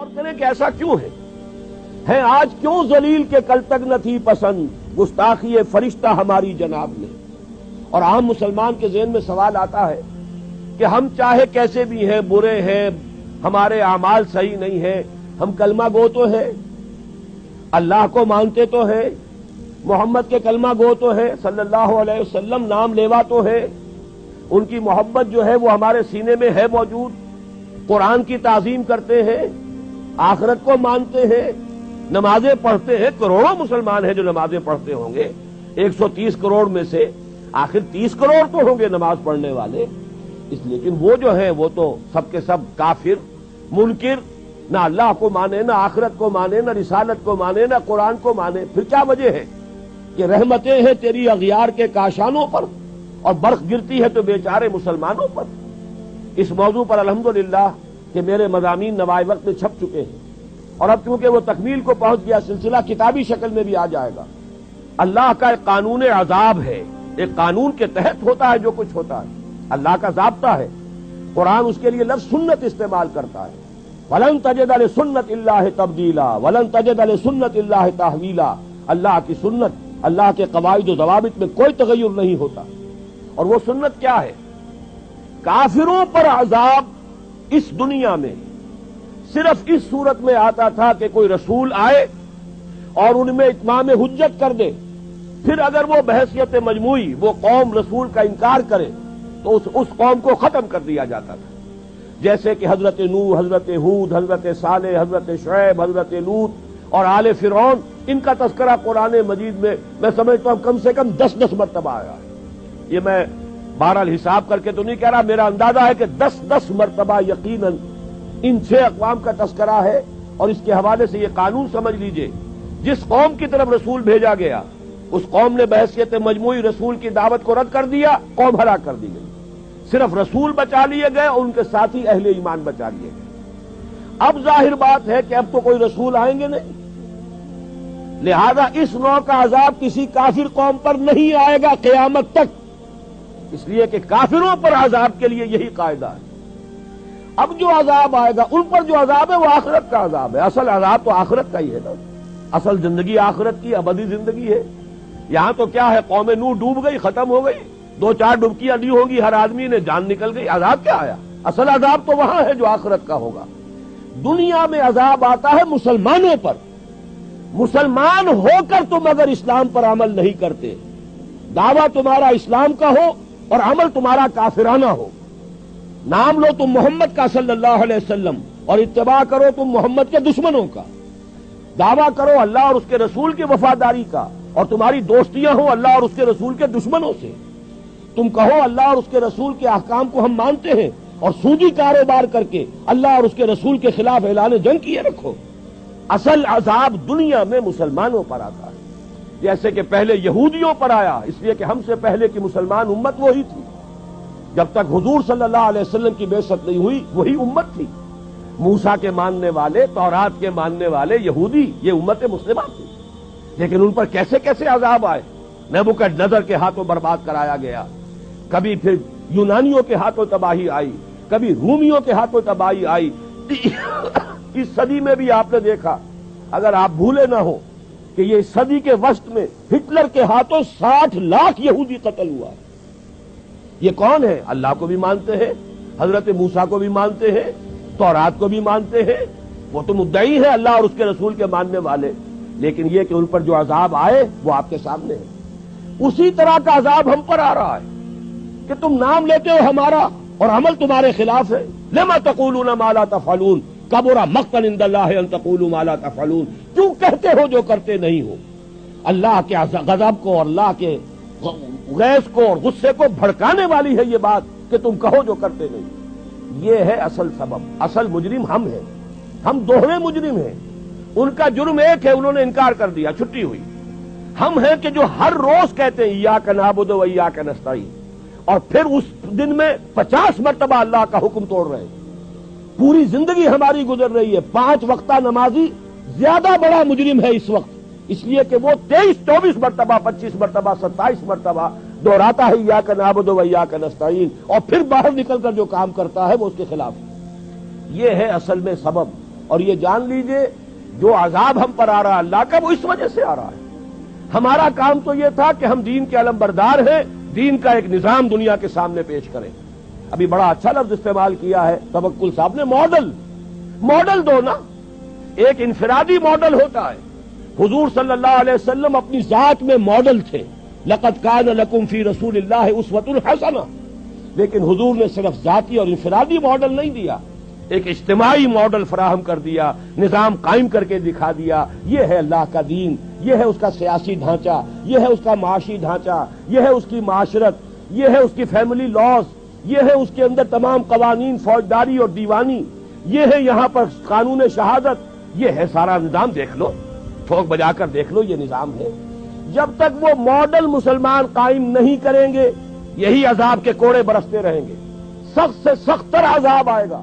غور کریں کہ ایسا کیوں ہے آج کیوں ذلیل کے کل تک نہ تھی پسند گستاخی فرشتہ ہماری جناب نے. اور عام مسلمان کے ذہن میں سوال آتا ہے کہ ہم چاہے کیسے بھی ہیں، برے ہیں، ہمارے اعمال صحیح نہیں ہیں، ہم کلمہ گو تو ہیں، اللہ کو مانتے تو ہیں، محمد کے کلمہ گو تو ہیں، صلی اللہ علیہ وسلم نام لیوا تو ہے، ان کی محبت جو ہے وہ ہمارے سینے میں ہے موجود، قرآن کی تعظیم کرتے ہیں، آخرت کو مانتے ہیں، نمازیں پڑھتے ہیں. کروڑوں مسلمان ہیں جو نمازیں پڑھتے ہوں گے، 130 کروڑ میں سے آخر 30 کروڑ تو ہوں گے نماز پڑھنے والے. لیکن وہ جو ہیں وہ تو سب کے سب کافر، منکر، نہ اللہ کو مانے، نہ آخرت کو مانے، نہ رسالت کو مانے، نہ قرآن کو مانے. پھر کیا وجہ ہے کہ رحمتیں ہیں تیری اغیار کے کاشانوں پر اور برق گرتی ہے تو بیچارے مسلمانوں پر. اس موضوع پر الحمدللہ کہ میرے مضامین نوائے وقت میں چھپ چکے ہیں، اور اب چونکہ وہ تکمیل کو پہنچ گیا سلسلہ کتابی شکل میں بھی آ جائے گا. اللہ کا ایک قانون عذاب ہے، ایک قانون کے تحت ہوتا ہے جو کچھ ہوتا ہے، اللہ کا ضابطہ ہے. قرآن اس کے لیے لفظ سنت استعمال کرتا ہے. وَلَن تَجِدَ لِسُنَّتِ اللَّهِ تَبْدِيلًا وَلَن تَجِدَ لِسُنَّتِ اللَّهِ تَحْوِيلًا. اللہ کی سنت، اللہ کے قواعد و ضوابط میں کوئی تغیر نہیں ہوتا. اور وہ سنت کیا ہے؟ کافروں پر عذاب اس دنیا میں صرف اس صورت میں آتا تھا کہ کوئی رسول آئے اور ان میں اتمام حجت کر دے، پھر اگر وہ بحیثیت مجموعی وہ قوم رسول کا انکار کرے تو اس قوم کو ختم کر دیا جاتا تھا. جیسے کہ حضرت نوح، حضرت ہود، حضرت صالح، حضرت شعیب، حضرت لوط اور آل فرعون، ان کا تذکرہ قرآن مجید میں سمجھتا ہوں کم سے کم 10 مرتبہ آیا ہے. یہ میں بہرحال حساب کر کے تو نہیں کہہ رہا، میرا اندازہ ہے کہ 10 مرتبہ یقیناً ان 6 اقوام کا تذکرہ ہے. اور اس کے حوالے سے یہ قانون سمجھ لیجئے، جس قوم کی طرف رسول بھیجا گیا اس قوم نے بحیثیت مجموعی رسول کی دعوت کو رد کر دیا، قوم ہلاک کر دی گئی. صرف رسول بچا لیے گئے اور ان کے ساتھی اہل ایمان بچا لیے گئے. اب ظاہر بات ہے کہ اب تو کوئی رسول آئیں گے نہیں، لہذا اس نوع کا عذاب کسی کافر قوم پر نہیں آئے گا قیامت تک، اس لیے کہ کافروں پر عذاب کے لیے یہی قاعدہ ہے. اب جو عذاب آئے گا ان پر جو عذاب ہے وہ آخرت کا عذاب ہے. اصل عذاب تو آخرت کا ہی ہے نا، اصل زندگی آخرت کی ابدی زندگی ہے. یہاں تو کیا ہے، قوم نوح ڈوب گئی، ختم ہو گئی، 2-4 ڈبکیاں دی ہوں گی ہر آدمی نے، جان نکل گئی. عذاب کیا آیا؟ اصل عذاب تو وہاں ہے جو آخرت کا ہوگا. دنیا میں عذاب آتا ہے مسلمانوں پر. مسلمان ہو کر تم اگر اسلام پر عمل نہیں کرتے، دعویٰ تمہارا اسلام کا ہو اور عمل تمہارا کافرانہ ہو، نام لو تم محمد کا صلی اللہ علیہ وسلم اور اتباع کرو تم محمد کے دشمنوں کا، دعویٰ کرو اللہ اور اس کے رسول کی وفاداری کا اور تمہاری دوستیاں ہوں اللہ اور اس کے رسول کے دشمنوں سے، تم کہو اللہ اور اس کے رسول کے احکام کو ہم مانتے ہیں اور سودی کاروبار کر کے اللہ اور اس کے رسول کے خلاف اعلان جنگ کیے رکھو. اصل عذاب دنیا میں مسلمانوں پر آتا ہے، جیسے کہ پہلے یہودیوں پر آیا، اس لیے کہ ہم سے پہلے کی مسلمان امت وہی تھی. جب تک حضور صلی اللہ علیہ وسلم کی بعثت نہیں ہوئی وہی امت تھی. موسیٰ کے ماننے والے، تورات کے ماننے والے یہودی، یہ امت مسلمہ تھی. لیکن ان پر کیسے کیسے عذاب آئے. نبوکدنضر کے ہاتھوں برباد کرایا گیا، کبھی پھر یونانیوں کے ہاتھوں تباہی آئی، کبھی رومیوں کے ہاتھوں تباہی آئی. اس صدی میں بھی آپ نے دیکھا، اگر آپ بھولے نہ ہو کہ یہ صدی کے وسط میں ہٹلر کے ہاتھوں 60 لاکھ یہودی قتل ہوا. یہ کون ہے؟ اللہ کو بھی مانتے ہیں، حضرت موسیٰ کو بھی مانتے ہیں، تورات کو بھی مانتے ہیں، وہ تو مدعی ہے اللہ اور اس کے رسول کے ماننے والے. لیکن یہ کہ ان پر جو عذاب آئے وہ آپ کے سامنے ہے. اسی طرح کا عذاب ہم پر آ رہا ہے کہ تم نام لیتے ہو ہمارا اور عمل تمہارے خلاف ہے. لما تقولون ما لا تفعلون کبر مقتا عند اللہ ان تقولوا ما لا تفعلون. کیوں کہتے ہو جو کرتے نہیں ہو؟ اللہ کے غضب کو اور اللہ کے غیظ کو اور غصے کو بھڑکانے والی ہے یہ بات کہ تم کہو جو کرتے نہیں. یہ ہے اصل سبب. اصل مجرم ہم ہیں، ہم دوہرے مجرم ہیں. ان کا جرم ایک ہے، انہوں نے انکار کر دیا، چھٹی ہوئی. ہم ہیں کہ جو ہر روز کہتے ہیں ایاک نعبد و ایاک نستعین، اور پھر اس دن میں 50 مرتبہ اللہ کا حکم توڑ رہے ہیں. پوری زندگی ہماری گزر رہی ہے. 5 وقتہ نمازی زیادہ بڑا مجرم ہے اس وقت، اس لیے کہ وہ 23-24 مرتبہ، 25 مرتبہ، 27 مرتبہ دہراتا ہے ایاک نعبد و ایاک نستعین، اور پھر باہر نکل کر جو کام کرتا ہے وہ اس کے خلاف. یہ ہے اصل میں سبب. اور یہ جان لیجئے جو عذاب ہم پر آ رہا ہے اللہ کا وہ اس وجہ سے آ رہا ہے. ہمارا کام تو یہ تھا کہ ہم دین کے علمبردار ہیں, دین کا ایک نظام دنیا کے سامنے پیش کریں. ابھی بڑا اچھا لفظ استعمال کیا ہے توکل صاحب نے, ماڈل دو نا. ایک انفرادی ماڈل ہوتا ہے. حضور صلی اللہ علیہ وسلم اپنی ذات میں ماڈل تھے, لقد کان لکم فی رسول اللہ اسوۃ حسنہ, لیکن حضور نے صرف ذاتی اور انفرادی ماڈل نہیں دیا, ایک اجتماعی ماڈل فراہم کر دیا, نظام قائم کر کے دکھا دیا. یہ ہے اللہ کا دین, یہ ہے اس کا سیاسی ڈھانچہ, یہ ہے اس کا معاشی ڈھانچہ, یہ ہے اس کی معاشرت, یہ ہے اس کی فیملی لاز, یہ ہے اس کے اندر تمام قوانین فوجداری اور دیوانی, یہ ہے یہاں پر قانون شہادت, یہ ہے سارا نظام. دیکھ لو, ٹھوک بجا کر دیکھ لو, یہ نظام ہے. جب تک وہ ماڈل مسلمان قائم نہیں کریں گے یہی عذاب کے کوڑے برستے رہیں گے. سخت سے سخت تر عذاب آئے گا.